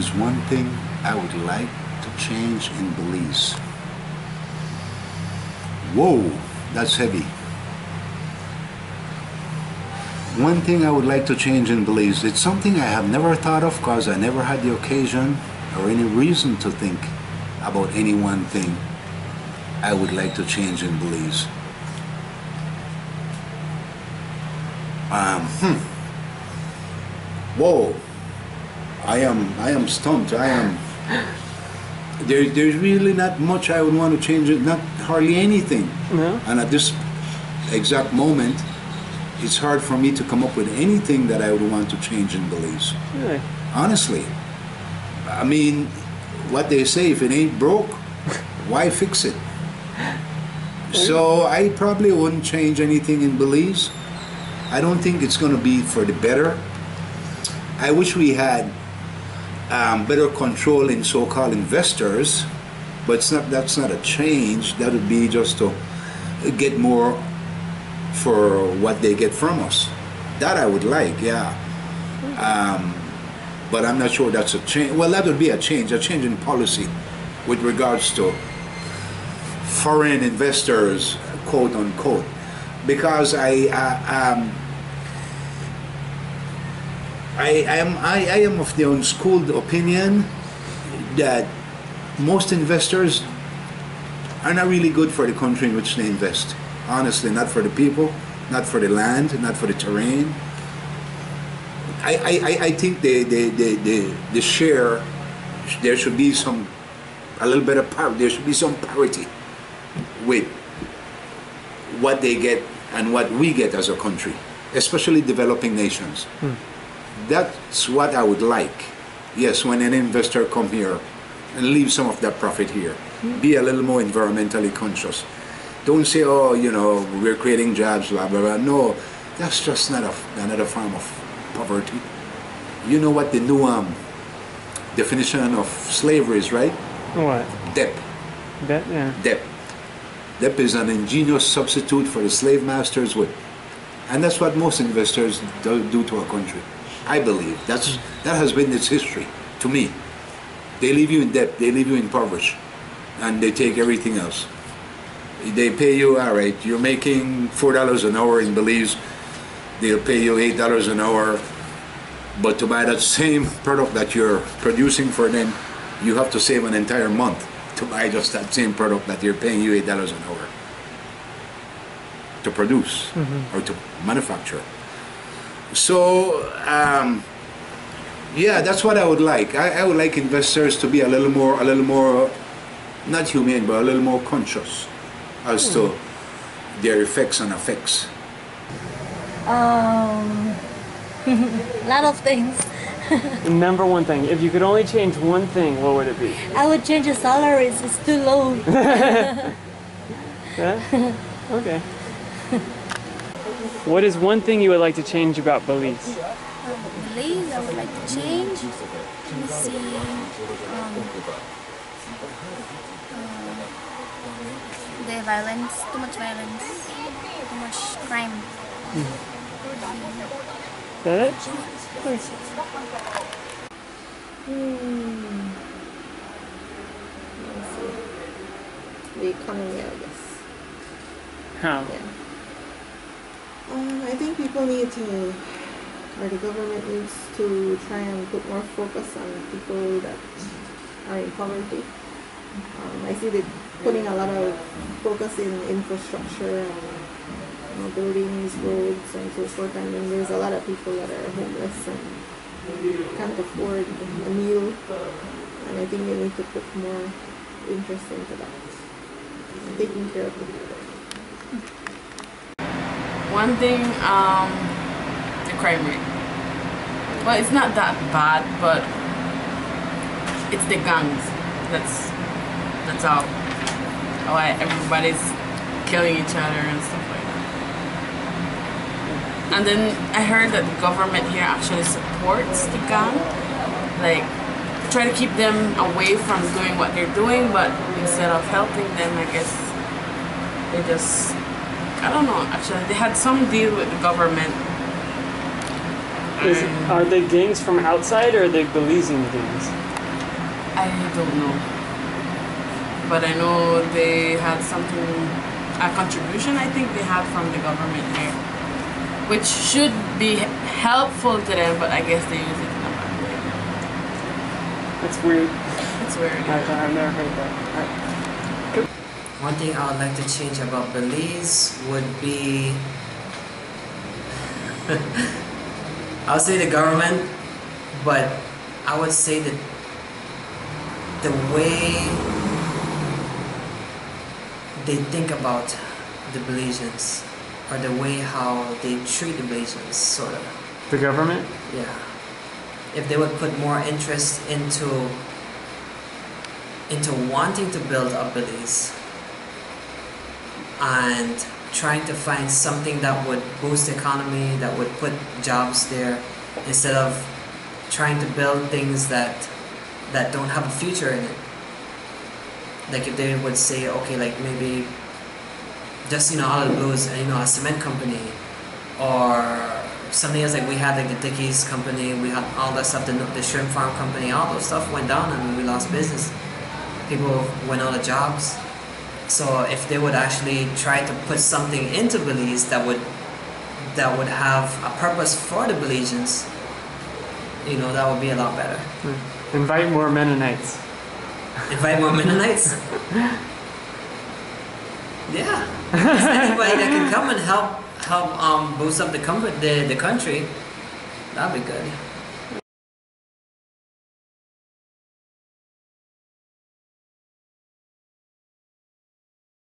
is one thing I would like to change in Belize. Whoa, that's heavy. One thing I would like to change in Belize, it's something I have never thought of because I never had the occasion or any reason to think about any one thing I would like to change in Belize. Whoa, I am stumped. There's really not much I would want to change, it, not hardly anything. No? And at this exact moment, it's hard for me to come up with anything that I would want to change in Belize. Really? Honestly. I mean, what they say, if it ain't broke, why fix it? So I probably wouldn't change anything in Belize. I don't think it's going to be for the better. I wish we had better control in so-called investors, but that's not a change. That would be just to get more for what they get from us. That I would like, yeah. But I'm not sure that's a change. Well, that would be a change in policy with regards to foreign investors, quote unquote, because I am of the unschooled opinion that most investors are not really good for the country in which they invest. Honestly, not for the people, not for the land, not for the terrain. I think the share, there should be a little bit of parity. There should be some parity with what they get and what we get as a country, especially developing nations. That's what I would like. Yes, when an investor come here and leave some of that profit here, be a little more environmentally conscious. Don't say, oh, you know, we're creating jobs, blah, blah, blah. No, that's just not another form of poverty. You know what the new definition of slavery is, right? What? Debt. Debt, yeah. Debt. Debt is an ingenious substitute for the slave masters would. And that's what most investors do to a country. I believe that has been its history to me. They leave you in debt, they leave you impoverished, and they take everything else. They pay you, all right, you're making $4 an hour in Belize, they'll pay you $8 an hour, but to buy that same product that you're producing for them, you have to save an entire month to buy just that same product that they're paying you $8 an hour to produce or to manufacture. So, yeah, that's what I would like. I would like investors to be a little more, not humane, but a little more conscious as to their effects and effects. A lot of things. Number one thing, if you could only change one thing, what would it be? I would change the salaries, it's too low. Yeah? Okay. What is one thing you would like to change about Belize? Belize, I would like to change. Let me see. The violence, too much crime. Is that it? The economy, I guess. How? Yeah. I think people need to, or the government needs to try and put more focus on people that are in poverty. I see they putting a lot of focus in infrastructure and buildings, roads, and so forth. And then there's a lot of people that are homeless and can't afford a meal. And I think they need to put more interest into that, taking care of people. One thing, the crime rate. Well, it's not that bad, but it's the gangs. That's all. Why everybody's killing each other and stuff like that. And then I heard that the government here actually supports the gang. Like, try to keep them away from doing what they're doing, but instead of helping them, I guess they just, I don't know, actually, they had some deal with the government. Are they gangs from outside or are they Belizean gangs? I don't know. But I know they had something, a contribution I think they had from the government here, which should be helpful to them, but I guess they use it in a bad way. That's weird. It's weird. I've never heard that. All right. One thing I would like to change about Belize would be, I would say the government, but I would say that the way they think about the Belizeans, or the way how they treat the Belizeans, sort of. The government? Yeah. If they would put more interest into wanting to build up Belize and trying to find something that would boost the economy, that would put jobs there, instead of trying to build things that don't have a future in it. Like if they would say, okay, like maybe just, out of the blues, a cement company, or something else, like we had like the Dickies company, we had all that stuff, the shrimp farm company, all those stuff went down and we lost business. People went out of jobs. So if they would actually try to put something into Belize that would have a purpose for the Belizeans, that would be a lot better. Invite more Mennonites. Invite more Mennonites? Yeah. Just anybody that can come and help boost up the country, that'd be good.